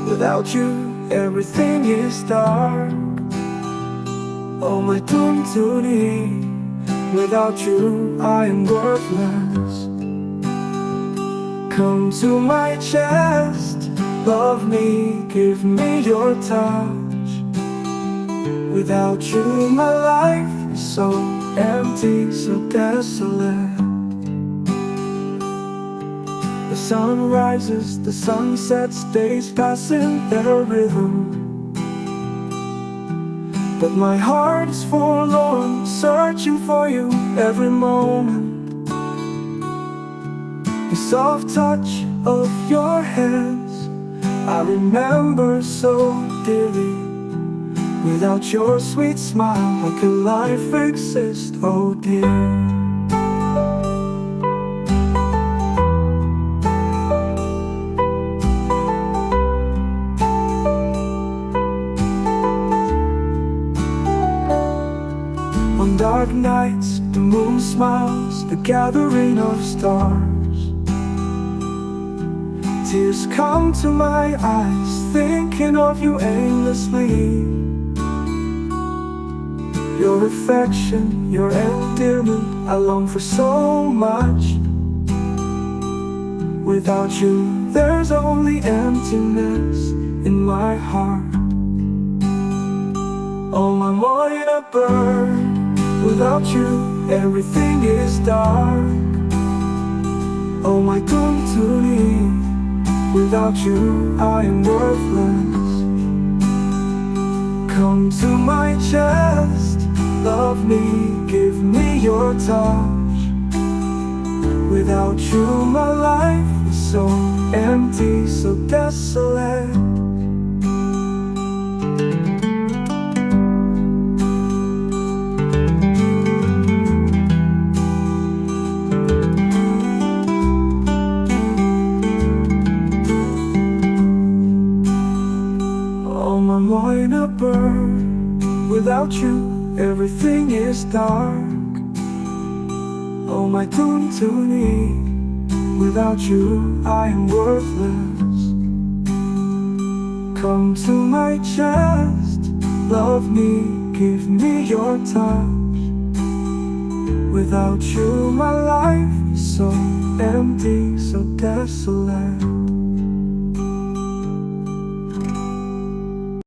Without you, everything is dark. Oh my tuntuni, without you, I am worthless. Come to my chest, love me, give me your touch. Without you, my life is so empty, so desolate. The sun rises, the sun sets, days pass in their rhythm. But my heart is forlorn, searching for you every moment. The soft touch of your hands I remember so dearly. Without your sweet smile, how can life exist, oh dear? On dark nights, the moon smiles, the gathering of stars. Tears come to my eyes, thinking of you aimlessly. Your affection, your endearment, I long for so much. Without you, there's only emptiness in my heart. Oh my Moyna Bird, without you, everything is dark. Oh my tuntuni, without you, I am worthless. Come to my chest, love me, give me your touch. Without you, my life is so empty, so desolate. Oh my Moyna Bird, without you, everything is dark. Oh my tuntuni, without you, I am worthless. Come to my chest, love me, give me your touch. Without you, my life is so empty, so desolate.